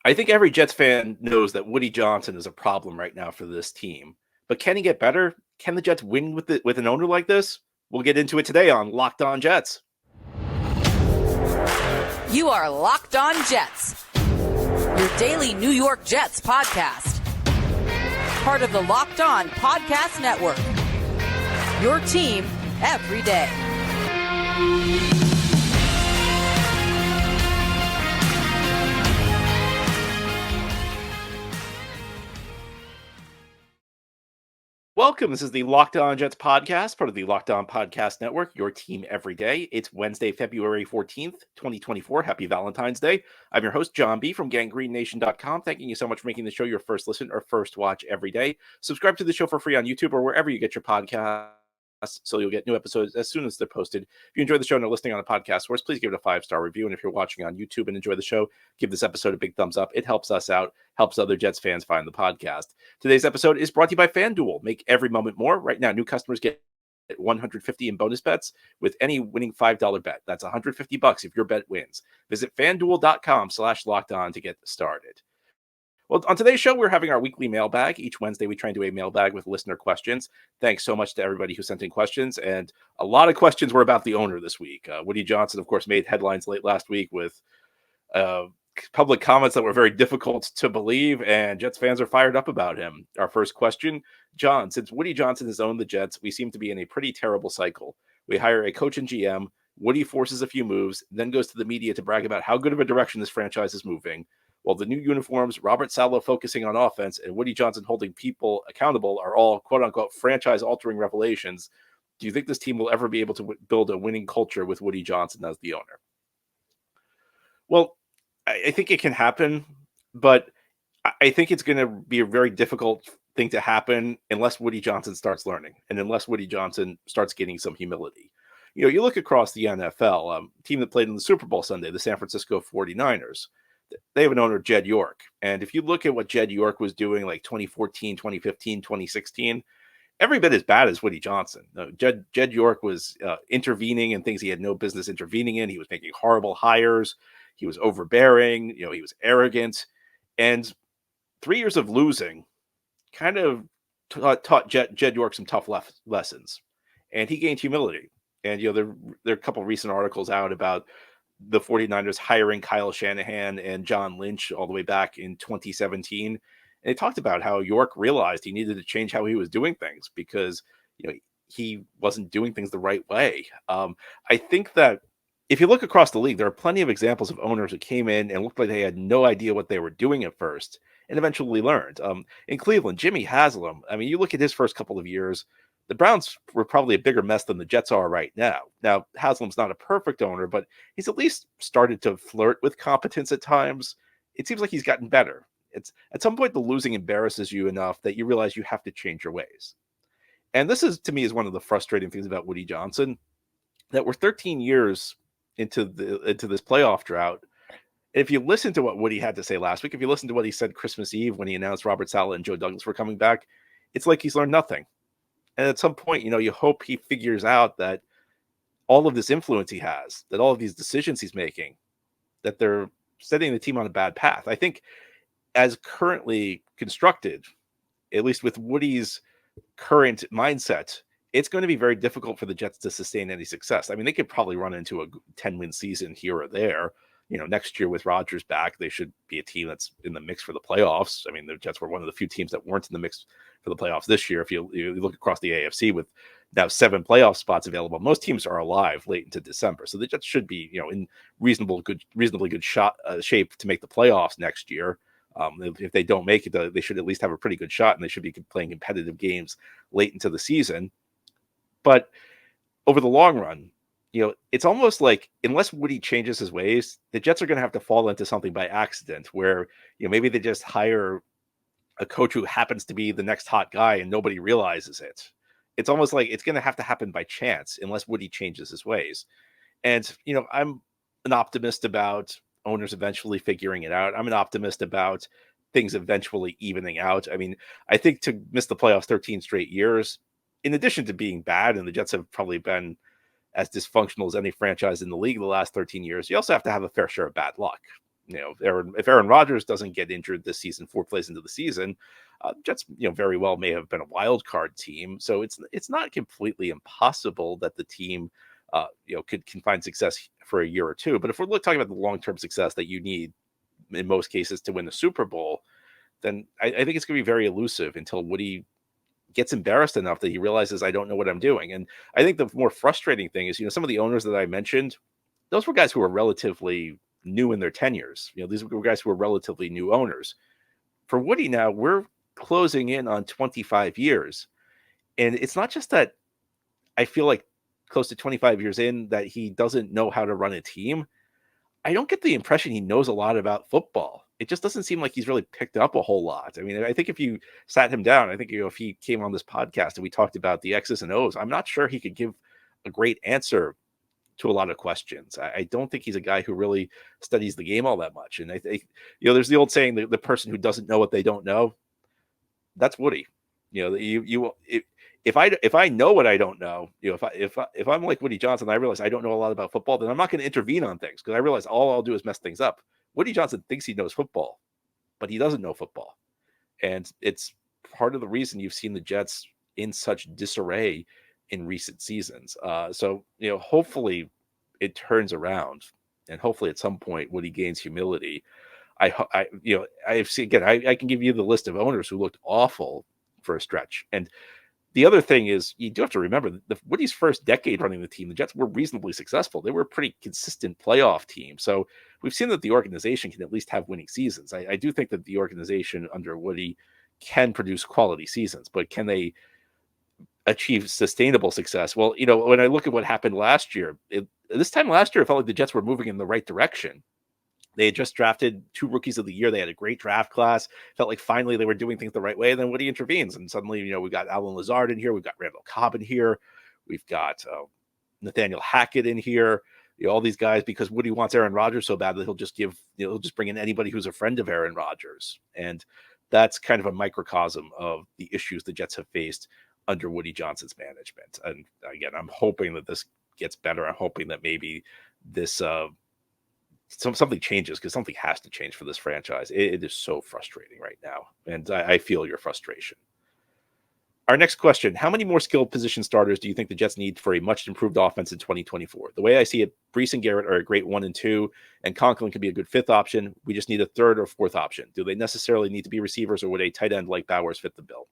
I think every Jets fan knows that Woody Johnson is a problem right now for this team. But can he get better? Can the Jets win with an owner like this? We'll get into it today on Locked On Jets. You are Locked On Jets, your daily New York Jets podcast. Part of the Locked On Podcast Network, your team every day. Welcome. This is the Locked On Jets podcast, part of the Locked On Podcast Network, your team every day. It's Wednesday, February 14th, 2024. Happy Valentine's Day. I'm your host, John B. from GangrenNation.com. Thanking you so much for making the show your first listen or first watch every day. Subscribe to the show for free on YouTube or wherever you get your podcasts so you'll get new episodes as soon as they're posted. If you enjoy the show and are listening on a podcast source, please give it a 5-star review. And if you're watching on YouTube and enjoy the show, give this episode a big thumbs up. It helps us out, helps other Jets fans find the podcast. Today's episode is brought to you by FanDuel. Make every moment more. Right now, new customers get $150 in bonus bets with any winning $5 bet. That's $150 if your bet wins. Visit FanDuel.com/lockedon to get started. Well, on today's show, we're having our weekly mailbag. Each Wednesday, we try and do a mailbag with listener questions. Thanks so much to everybody who sent in questions. And a lot of questions were about the owner this week. Woody Johnson, of course, made headlines late last week with public comments that were very difficult to believe, and Jets fans are fired up about him. Our first question, John, since Woody Johnson has owned the Jets, we seem to be in a pretty terrible cycle. We hire a coach and GM. Woody forces a few moves, then goes to the media to brag about how good of a direction this franchise is moving. While the new uniforms, Robert Saleh focusing on offense, and Woody Johnson holding people accountable are all quote-unquote franchise-altering revelations, do you think this team will ever be able to build a winning culture with Woody Johnson as the owner? Well, I think it can happen, but I think it's going to be a very difficult thing to happen unless Woody Johnson starts learning and unless Woody Johnson starts getting some humility. You know, you look across the NFL, team that played in the Super Bowl Sunday, the San Francisco 49ers. They have an owner, Jed York. And if you look at what Jed York was doing like 2014, 2015, 2016, every bit as bad as Woody Johnson. Jed York was intervening in things he had no business intervening in. He was making horrible hires. He was overbearing. He was arrogant. And 3 years of losing kind of taught Jed York some tough lessons. And he gained humility. And, there are a couple of recent articles out about the 49ers hiring Kyle Shanahan and John Lynch all the way back in 2017. And they talked about how York realized he needed to change how he was doing things because, he wasn't doing things the right way. I think that if you look across the league, there are plenty of examples of owners who came in and looked like they had no idea what they were doing at first and eventually learned. In Cleveland, Jimmy Haslam, you look at his first couple of years, the Browns were probably a bigger mess than the Jets are right now. Now, Haslam's not a perfect owner, but he's at least started to flirt with competence at times. It seems like he's gotten better. It's at some point the losing embarrasses you enough that you realize you have to change your ways. And this is, to me, is one of the frustrating things about Woody Johnson, that we're 13 years into this playoff drought. If you listen to what Woody had to say last week, if you listen to what he said Christmas Eve when he announced Robert Saleh and Joe Douglas were coming back, it's like he's learned nothing. And at some point, you hope he figures out that all of this influence he has, that all of these decisions he's making, that they're setting the team on a bad path. I think as currently constructed, at least with Woody's current mindset, it's going to be very difficult for the Jets to sustain any success. They could probably run into a 10-win season here or there. Next year with Rodgers back, they should be a team that's in the mix for the playoffs. The Jets were one of the few teams that weren't in the mix for the playoffs this year. If you look across the AFC with now 7 playoff spots available, most teams are alive late into December. So the Jets should be, in reasonably good shape to make the playoffs next year. If they don't make it, they should at least have a pretty good shot, and they should be playing competitive games late into the season. But over the long run, it's almost like unless Woody changes his ways, the Jets are going to have to fall into something by accident where, maybe they just hire a coach who happens to be the next hot guy and nobody realizes it. It's almost like it's going to have to happen by chance unless Woody changes his ways. And, I'm an optimist about owners eventually figuring it out. I'm an optimist about things eventually evening out. I think to miss the playoffs 13 straight years, in addition to being bad, and the Jets have probably been as dysfunctional as any franchise in the league the last 13 years, you also have to have a fair share of bad luck. if Aaron Rodgers doesn't get injured this season, 4 plays into the season, Jets, very well may have been a wild card team. So it's not completely impossible that the team, can find success for a year or two. But if we're talking about the long-term success that you need in most cases to win the Super Bowl, then I think it's going to be very elusive until Woody gets embarrassed enough that he realizes I don't know what I'm doing. And I think the more frustrating thing is, some of the owners that I mentioned, those were guys who were relatively new in their tenures. These were guys who were relatively new owners. For Woody now, we're closing in on 25 years. And it's not just that I feel like close to 25 years in that he doesn't know how to run a team. I don't get the impression he knows a lot about football. It just doesn't seem like he's really picked up a whole lot. I mean, I think if you sat him down, I think if he came on this podcast and we talked about the X's and O's, I'm not sure he could give a great answer to a lot of questions. I don't think he's a guy who really studies the game all that much. And I think, there's the old saying, the person who doesn't know what they don't know, that's Woody. If I know what I don't know, if I'm like Woody Johnson, I realize I don't know a lot about football, then I'm not going to intervene on things because I realize all I'll do is mess things up. Woody Johnson thinks he knows football, but he doesn't know football. And it's part of the reason you've seen the Jets in such disarray in recent seasons. So hopefully it turns around, and hopefully at some point Woody gains humility. I've seen, again, I can give you the list of owners who looked awful for a stretch. And the other thing is, you do have to remember Woody's first decade running the team, the Jets were reasonably successful. They were a pretty consistent playoff team. So we've seen that the organization can at least have winning seasons. I do think that the organization under Woody can produce quality seasons, but can they achieve sustainable success? Well, when I look at what happened last year, this time last year, it felt like the Jets were moving in the right direction. They had just drafted 2 rookies of the year. They had a great draft class. Felt like finally they were doing things the right way. And then Woody intervenes. And suddenly, we got Alan Lazard in here. We've got Randall Cobb in here. We've got Nathaniel Hackett in here. All these guys, because Woody wants Aaron Rodgers so bad that he'll just bring in anybody who's a friend of Aaron Rodgers. And that's kind of a microcosm of the issues the Jets have faced under Woody Johnson's management. And again, I'm hoping that this gets better. I'm hoping that maybe this something changes, because something has to change for this franchise. It is so frustrating right now, and I feel your frustration. Our next question: how many more skilled position starters do you think the Jets need for a much improved offense in 2024? The way I see it, Brees and Garrett are a great 1 and 2, and Conklin could be a good 5th option. We just need a 3rd or 4th option. Do they necessarily need to be receivers, or would a tight end like Bowers fit the bill?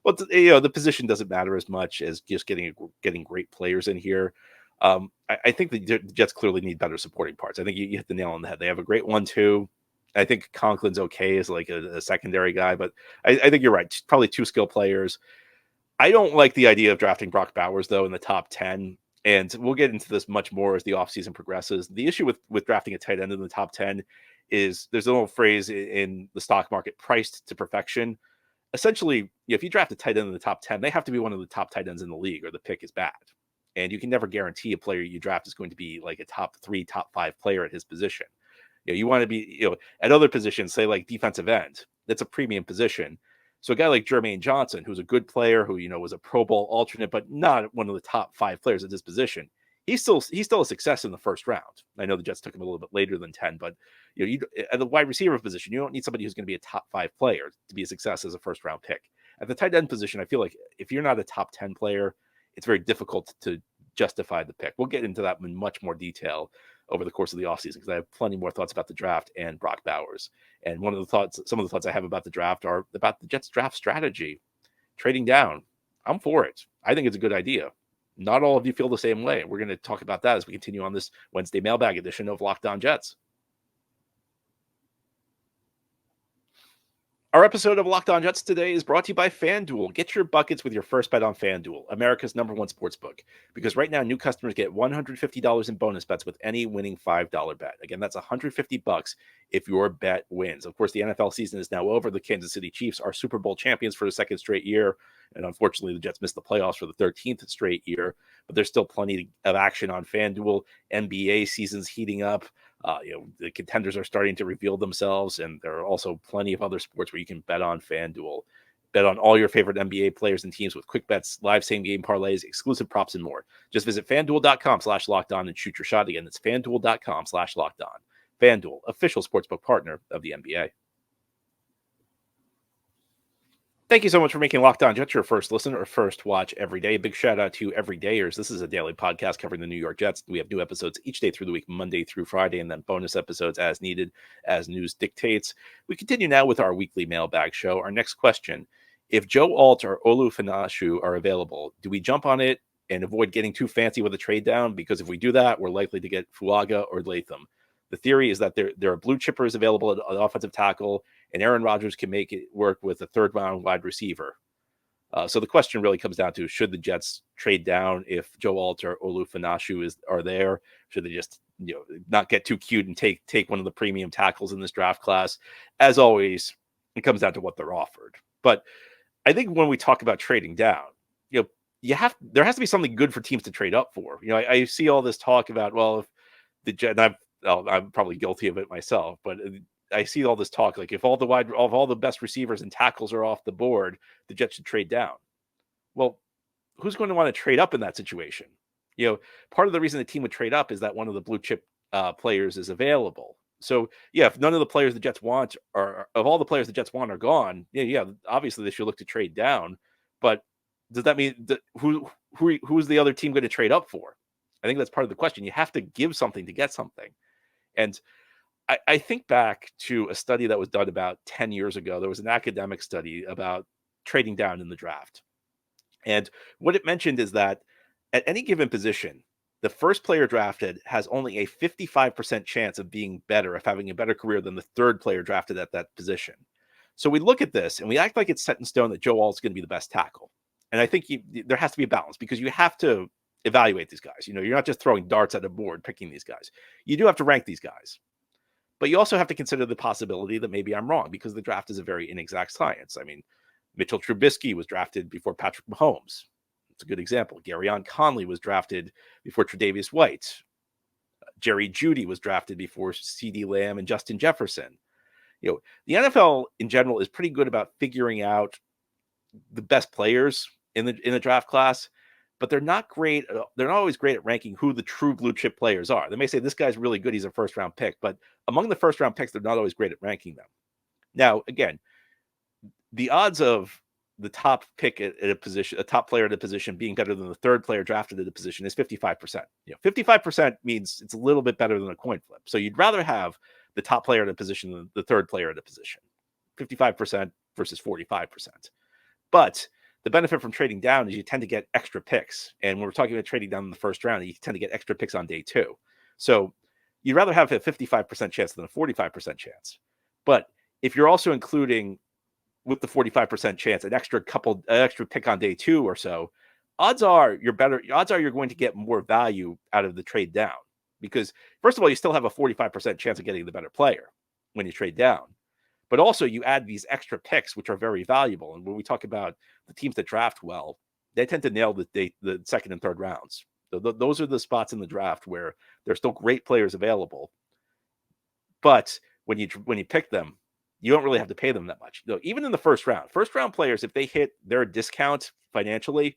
Well, the position doesn't matter as much as just getting great players in here. I think the Jets clearly need better supporting parts. I think you hit the nail on the head. They have a great 1-2. I think Conklin's okay as like a secondary guy, but I think you're right. Probably 2 skill players. I don't like the idea of drafting Brock Bowers, though, in the top 10. And we'll get into this much more as the offseason progresses. The issue with drafting a tight end in the top 10 is there's an old phrase in the stock market, priced to perfection. Essentially, if you draft a tight end in the top 10, they have to be one of the top tight ends in the league, or the pick is bad. And you can never guarantee a player you draft is going to be like a top 3, top 5 player at his position. You want to be, at other positions, say like defensive end, that's a premium position. So a guy like Jermaine Johnson, who's a good player, who, was a Pro Bowl alternate, but not one of the top 5 players at this position, he's still a success in the first round. I know the Jets took him a little bit later than 10, but at the wide receiver position, you don't need somebody who's going to be a top 5 player to be a success as a first round pick. At the tight end position, I feel like if you're not a top 10 player, it's very difficult to justify the pick. We'll get into that in much more detail over the course of the offseason, because I have plenty more thoughts about the draft and Brock Bowers. And some of the thoughts I have about the draft are about the Jets draft strategy, trading down. I'm for it. I think it's a good idea. Not all of you feel the same way. We're going to talk about that as we continue on this Wednesday mailbag edition of Locked On Jets. Our episode of Locked On Jets today is brought to you by FanDuel. Get your buckets with your first bet on FanDuel, America's #1 sportsbook. Because right now, new customers get $150 in bonus bets with any winning $5 bet. Again, that's $150 if your bet wins. Of course, the NFL season is now over. The Kansas City Chiefs are Super Bowl champions for the 2nd straight year. And unfortunately, the Jets missed the playoffs for the 13th straight year. But there's still plenty of action on FanDuel. NBA season's heating up. The contenders are starting to reveal themselves, and there are also plenty of other sports where you can bet on FanDuel. Bet on all your favorite NBA players and teams with quick bets, live same-game parlays, exclusive props, and more. Just visit FanDuel.com/lockedon and shoot your shot. Again, it's FanDuel.com/lockedon. FanDuel, official sportsbook partner of the NBA. Thank you so much for making Locked On Jets your first listen or first watch every day. Big shout out to everydayers. This is a daily podcast covering the New York Jets. We have new episodes each day through the week, Monday through Friday, and then bonus episodes as needed, as news dictates. We continue now with our weekly mailbag show. Our next question: if Joe Alt or Olu Finashu are available, do we jump on it and avoid getting too fancy with a trade down? Because if we do that, we're likely to get Fuaga or Latham. The theory is that there are blue chippers available at offensive tackle, and Aaron Rodgers can make it work with a third-round wide receiver. So the question really comes down to: should the Jets trade down if Joe Alt or Olu Finashu are there? Should they just not get too cute and take one of the premium tackles in this draft class? As always, it comes down to what they're offered. But I think when we talk about trading down, there has to be something good for teams to trade up for. I see all this talk about, well, if the Jets, I'm probably guilty of it myself, but I see all this talk like if all the best receivers and tackles are off the board, the Jets should trade down. Well, who's going to want to trade up in that situation? Part of the reason the team would trade up is that one of the blue chip players is available. So if none of the players the Jets want are gone, obviously they should look to trade down. But does that mean that who's the other team going to trade up for? I think that's part of the question. You have to give something to get something. And I think back to a study that was done about 10 years ago. There was an academic study about trading down in the draft. And what it mentioned is that at any given position, the first player drafted has only a 55% chance of being better, of having a better career than the third player drafted at that position. So we look at this and we act like it's set in stone that Joe Alt is going to be the best tackle. And I think there has to be a balance, because you have to evaluate these guys. You're not just throwing darts at a board picking these guys. You do have to rank these guys. But you also have to consider the possibility that maybe I'm wrong, because the draft is a very inexact science. I mean, Mitchell Trubisky was drafted before Patrick Mahomes. It's a good example. Garyon Conley was drafted before Tre'Davious White. Jerry Jeudy was drafted before CeeDee Lamb and Justin Jefferson. The NFL in general is pretty good about figuring out the best players in the draft class, but they're not great. They're not always great at ranking who the true blue chip players are. They may say this guy's really good, he's a first round pick, but among the first round picks, they're not always great at ranking them. Now, again, the odds of the top pick at a position, a top player at a position, being better than the third player drafted at a position is 55%. 55% means it's a little bit better than a coin flip. So you'd rather have the top player at a position than the third player at a position. 55% versus 45%. But the benefit from trading down is you tend to get extra picks. And when we're talking about trading down in the first round, you tend to get extra picks on day two. So you'd rather have a 55% chance than a 45% chance. But if you're also including, with the 45% chance, an extra pick on day two or so, odds are you're going to get more value out of the trade down. Because first of all, you still have a 45% chance of getting the better player when you trade down. But also you add these extra picks, which are very valuable. And when we talk about the teams that draft well, they tend to nail the second and third rounds. Those are the spots in the draft where there's still great players available. But when you pick them, you don't really have to pay them that much. Even in the first round players, if they hit their discount financially,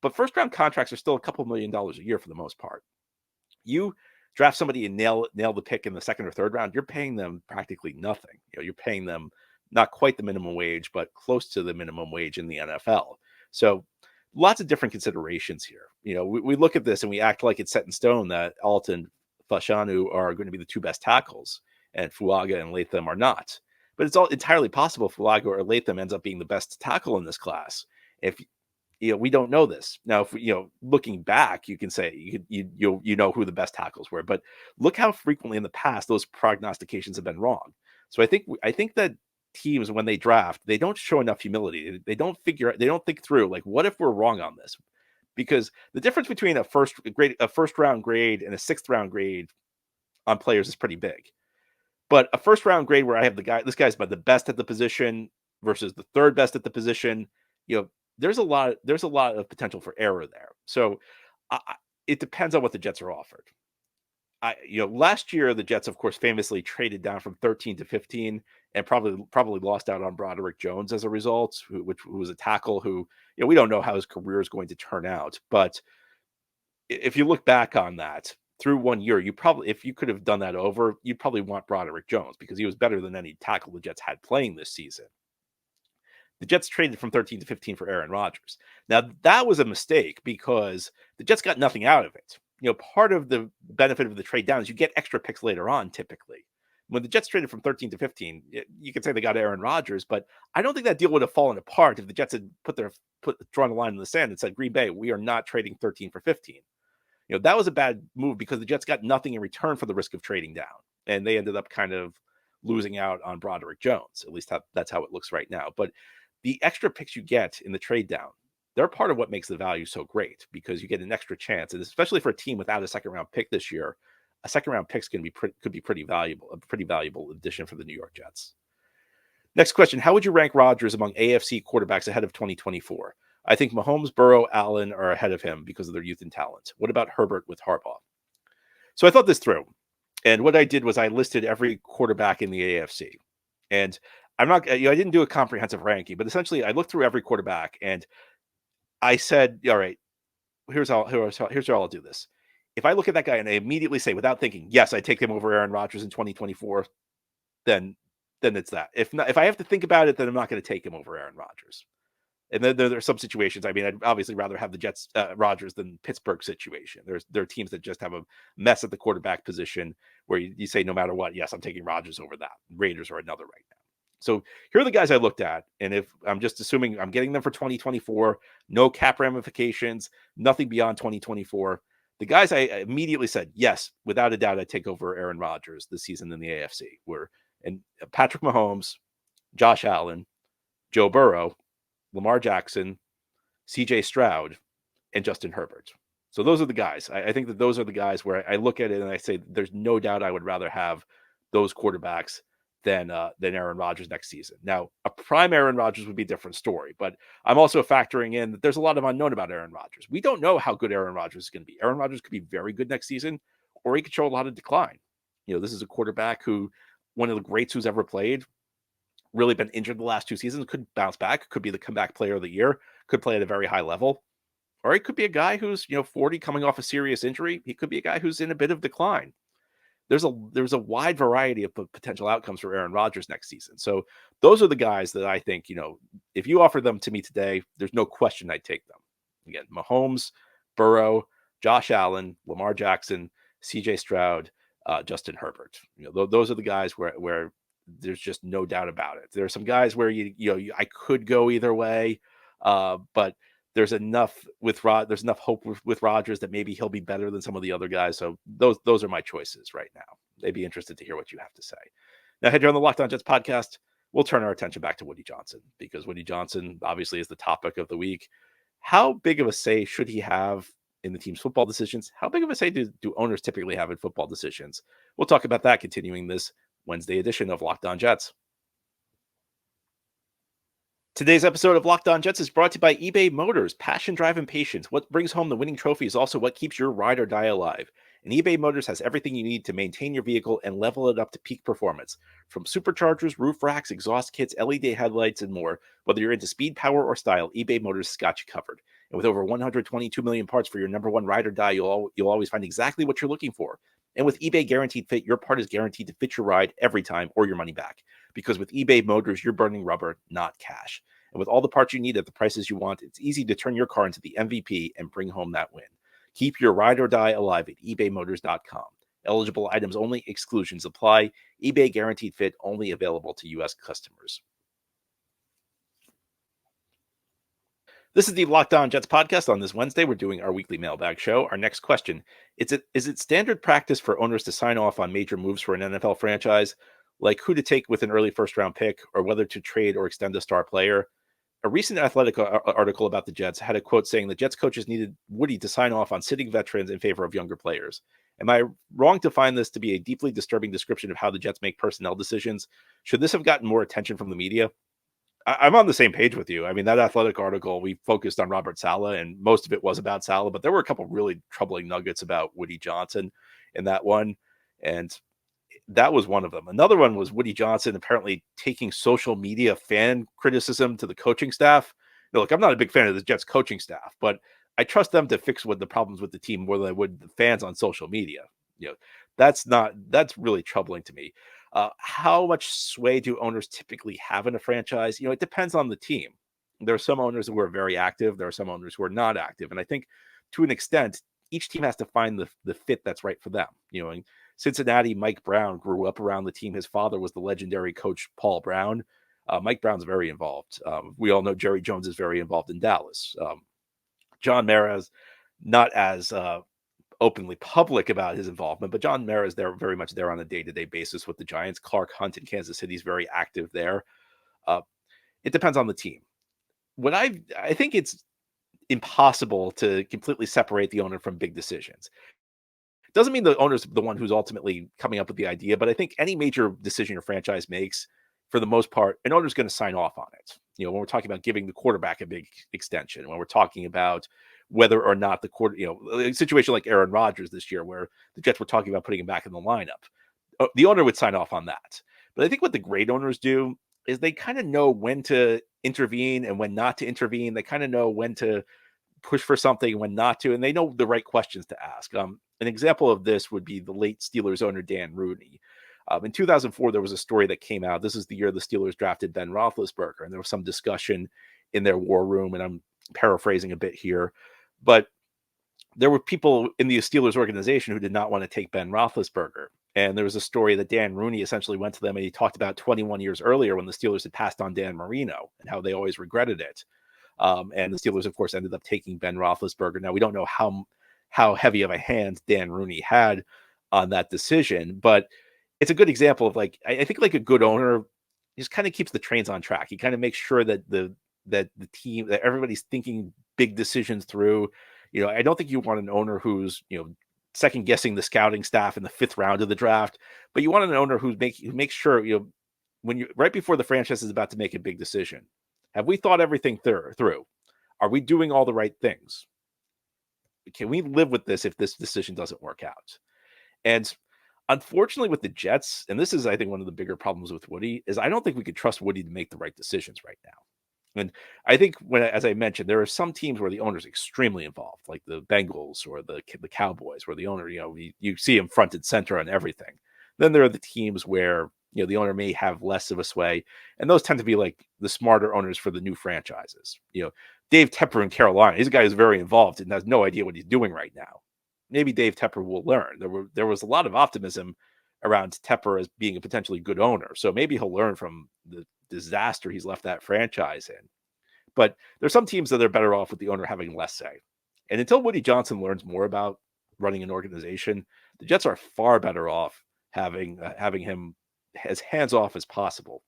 but first round contracts are still a couple $1 million a year for the most part. You draft somebody and nail the pick in the second or third round, you're paying them practically nothing. You're paying them not quite the minimum wage, but close to the minimum wage in the NFL. So lots of different considerations here. We look at this and we act like it's set in stone that Alt and Fashanu are going to be the two best tackles, and Fuaga and Latham are not. But it's all entirely possible Fuaga or Latham ends up being the best tackle in this class. If we don't know this now. If looking back, you can say you know who the best tackles were, but look how frequently in the past those prognostications have been wrong. So I think that teams, when they draft, they don't show enough humility. They don't think through, like, what if we're wrong on this? Because the difference between a first round grade and a sixth round grade on players is pretty big. But a first round grade where I have this guy's about the best at the position versus the third best at the position, there's a lot of potential for error there. So it depends on what the Jets are offered. Last year the Jets, of course, famously traded down from 13 to 15 and probably lost out on Broderick Jones as a result, who was a tackle who, we don't know how his career is going to turn out. But if you look back on that, through 1 year, if you could have done that over, you'd probably want Broderick Jones because he was better than any tackle the Jets had playing this season. The Jets traded from 13 to 15 for Aaron Rodgers. Now, that was a mistake because the Jets got nothing out of it. Part of the benefit of the trade down is you get extra picks later on, typically. When the Jets traded from 13 to 15, you could say they got Aaron Rodgers, but I don't think that deal would have fallen apart if the Jets had drawn a line in the sand and said, Green Bay, we are not trading 13 for 15. That was a bad move because the Jets got nothing in return for the risk of trading down. And they ended up kind of losing out on Broderick Jones. At least that's how it looks right now. But the extra picks you get in the trade down, they're part of what makes the value so great because you get an extra chance. And especially for a team without a second round pick this year, a second round pick could be pretty valuable, a pretty valuable addition for the New York Jets. Next question. How would you rank Rodgers among AFC quarterbacks ahead of 2024? I think Mahomes, Burrow, Allen are ahead of him because of their youth and talent. What about Herbert with Harbaugh? So I thought this through. And what I did was I listed every quarterback in the AFC. And I'm not, I didn't do a comprehensive ranking, but essentially I looked through every quarterback and I said, all right, here's how I'll do this. If I look at that guy and I immediately say, without thinking, yes, I take him over Aaron Rodgers in 2024, then it's that. If I have to think about it, then I'm not going to take him over Aaron Rodgers. And then there are some situations. I mean, I'd obviously rather have the Jets Rodgers than Pittsburgh situation. There are teams that just have a mess at the quarterback position where you say no matter what, yes, I'm taking Rodgers over that. Raiders are another right now. So here are the guys I looked at, and if I'm just assuming I'm getting them for 2024, no cap ramifications, nothing beyond 2024. The guys I immediately said, yes, without a doubt, I'd take over Aaron Rodgers this season in the AFC were Patrick Mahomes, Josh Allen, Joe Burrow, Lamar Jackson, CJ Stroud, and Justin Herbert. So those are the guys. I think that those are the guys where I look at it and I say, there's no doubt I would rather have those quarterbacks than Aaron Rodgers next season. Now, a prime Aaron Rodgers would be a different story, but I'm also factoring in that there's a lot of unknown about Aaron Rodgers. We don't know how good Aaron Rodgers is going to be. Aaron Rodgers could be very good next season, or he could show a lot of decline. This is a quarterback who, one of the greats who's ever played, really been injured the last 2 seasons, could bounce back, could be the comeback player of the year, could play at a very high level. Or he could be a guy who's, 40 coming off a serious injury. He could be a guy who's in a bit of decline. There's a wide variety of potential outcomes for Aaron Rodgers next season. So those are the guys that I think, if you offer them to me today, there's no question I'd take them. Again, Mahomes, Burrow, Josh Allen, Lamar Jackson, CJ Stroud, Justin Herbert. Those are the guys where there's just no doubt about it. There are some guys where I could go either way, but there's enough hope with Rodgers that maybe he'll be better than some of the other guys. So those are my choices right now. They'd be interested to hear what you have to say. Now, head here on the Locked On Jets podcast, we'll turn our attention back to Woody Johnson because Woody Johnson obviously is the topic of the week. How big of a say should he have in the team's football decisions? How big of a say do owners typically have in football decisions? We'll talk about that continuing this Wednesday edition of Locked On Jets. Today's episode of Locked On Jets is brought to you by eBay Motors. Passion, drive, and patience. What brings home the winning trophy is also what keeps your ride or die alive. And eBay Motors has everything you need to maintain your vehicle and level it up to peak performance. From superchargers, roof racks, exhaust kits, LED headlights, and more. Whether you're into speed, power, or style, eBay Motors has got you covered. And with over 122 million parts for your number one ride or die, you'll always find exactly what you're looking for. And with eBay Guaranteed Fit, your part is guaranteed to fit your ride every time or your money back. Because with eBay Motors, you're burning rubber, not cash. And with all the parts you need at the prices you want, it's easy to turn your car into the MVP and bring home that win. Keep your ride or die alive at ebaymotors.com. Eligible items only, exclusions apply. eBay Guaranteed Fit only available to U.S. customers. This is the Locked On Jets podcast. On this Wednesday, we're doing our weekly mailbag show. Our next question, is it standard practice for owners to sign off on major moves for an NFL franchise, like who to take with an early first-round pick or whether to trade or extend a star player? A recent Athletic article about the Jets had a quote saying the Jets coaches needed Woody to sign off on sitting veterans in favor of younger players. Am I wrong to find this to be a deeply disturbing description of how the Jets make personnel decisions? Should this have gotten more attention from the media? I'm on the same page with you. I mean, that Athletic article, we focused on Robert Saleh, and most of it was about Saleh, but there were a couple really troubling nuggets about Woody Johnson in that one, and that was one of them. Another one was Woody Johnson apparently taking social media fan criticism to the coaching staff. Now, look, I'm not a big fan of the Jets coaching staff, but I trust them to fix what the problems with the team more than I would the fans on social media. That's really troubling to me. How much sway do owners typically have in a franchise? It depends on the team. There are some owners who are very active. There are some owners who are not active. And I think to an extent, each team has to find the fit that's right for them. In Cincinnati, Mike Brown grew up around the team. His father was the legendary coach Paul Brown. Mike Brown's very involved. We all know Jerry Jones is very involved in Dallas. John Mara's not as openly public about his involvement, but John Mara is there very much there on a day-to-day basis with the Giants. Clark Hunt in Kansas City is very active there. It depends on the team. I think it's impossible to completely separate the owner from big decisions. Doesn't mean the owner's the one who's ultimately coming up with the idea, but I think any major decision your franchise makes, for the most part, an owner's going to sign off on it. When we're talking about giving the quarterback a big extension, when we're talking about whether or not a situation like Aaron Rodgers this year, where the Jets were talking about putting him back in the lineup, the owner would sign off on that. But I think what the great owners do is they kind of know when to intervene and when not to intervene. They kind of know when to push for something and when not to, and they know the right questions to ask. An example of this would be the late Steelers owner Dan Rooney. In 2004, there was a story that came out. This is the year the Steelers drafted Ben Roethlisberger, and there was some discussion in their war room, and I'm paraphrasing a bit here, but there were people in the Steelers organization who did not want to take Ben Roethlisberger. And there was a story that Dan Rooney essentially went to them and he talked about 21 years earlier when the Steelers had passed on Dan Marino and how they always regretted it. And the Steelers, of course, ended up taking Ben Roethlisberger. Now, we don't know how heavy of a hand Dan Rooney had on that decision, but it's a good example of I think a good owner just kind of keeps the trains on track. He kind of makes sure that the team, that everybody's thinking big decisions through. I don't think you want an owner who's, second guessing the scouting staff in the 5th round of the draft, but you want an owner who makes sure, when you right before the franchise is about to make a big decision, have we thought everything through? Are we doing all the right things? Can we live with this if this decision doesn't work out? And unfortunately with the Jets, and this is, I think, one of the bigger problems with Woody, is I don't think we could trust Woody to make the right decisions right now. And I think as I mentioned, there are some teams where the owner's extremely involved, like the Bengals or the Cowboys, where the owner, you see him front and center on everything. Then there are the teams where, the owner may have less of a sway, and those tend to be like the smarter owners for the new franchises. Dave Tepper in Carolina, he's a guy who's very involved and has no idea what he's doing right now. Maybe Dave Tepper will learn. There was a lot of optimism around Tepper as being a potentially good owner, so maybe he'll learn from the disaster he's left that franchise in. But there's some teams that are better off with the owner having less say. And until Woody Johnson learns more about running an organization, the Jets are far better off having him as hands off as possible.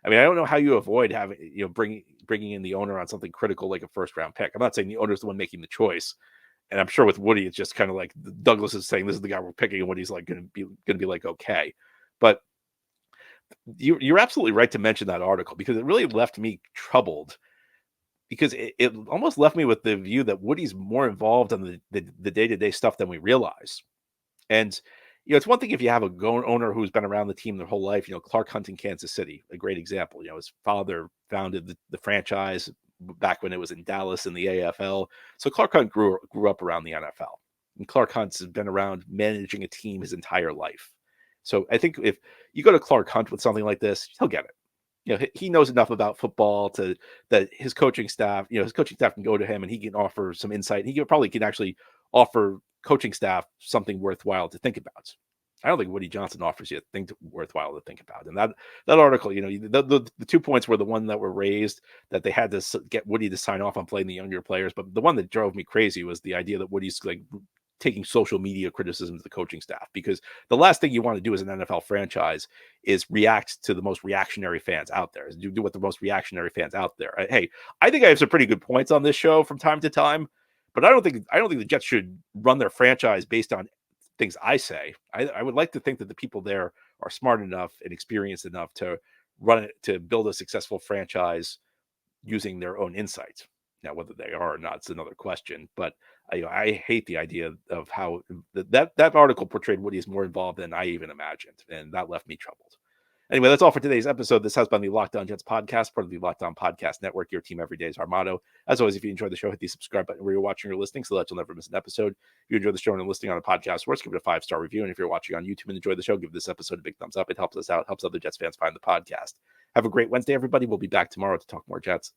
I mean, I don't know how you avoid having bringing in the owner on something critical like a 1st round pick. I'm not saying the owner's the one making the choice, and I'm sure with Woody it's just kind of like Douglas is saying this is the guy we're picking, and Woody's like going to be like okay, but you're absolutely right to mention that article because it really left me troubled. Because it almost left me with the view that Woody's more involved in the day-to-day stuff than we realize. And, it's one thing if you have a owner who's been around the team their whole life. Clark Hunt in Kansas City, a great example. His father founded the franchise back when it was in Dallas in the AFL. So Clark Hunt grew up around the NFL. And Clark Hunt's been around managing a team his entire life. So I think if you go to Clark Hunt with something like this, he'll get it. He knows enough about football that his coaching staff can go to him and he can offer some insight. He probably can actually offer coaching staff something worthwhile to think about. I don't think Woody Johnson offers you a thing worthwhile to think about. And that article, the 2 points were the one that were raised that they had to get Woody to sign off on playing the younger players. But the one that drove me crazy was the idea that Woody's taking social media criticism to the coaching staff, because the last thing you want to do as an NFL franchise is react to the most reactionary fans out there. Do what the most reactionary fans out there. Hey, I think I have some pretty good points on this show from time to time, but I don't think the Jets should run their franchise based on things I say. I would like to think that the people there are smart enough and experienced enough to run it, to build a successful franchise using their own insights. Now, whether they are or not, it's another question. But I hate the idea of how that article portrayed Woody is more involved than I even imagined, and that left me troubled. Anyway, that's all for today's episode. This has been the Locked On Jets podcast, part of the Locked On Podcast Network. Your team every day is our motto. As always, if you enjoyed the show, hit the subscribe button where you're watching or listening so that you'll never miss an episode. If you enjoy the show and are listening on a podcast, works, give it a 5-star review. And if you're watching on YouTube and enjoy the show, give this episode a big thumbs up. It helps us out, helps other Jets fans find the podcast. Have a great Wednesday, everybody. We'll be back tomorrow to talk more Jets.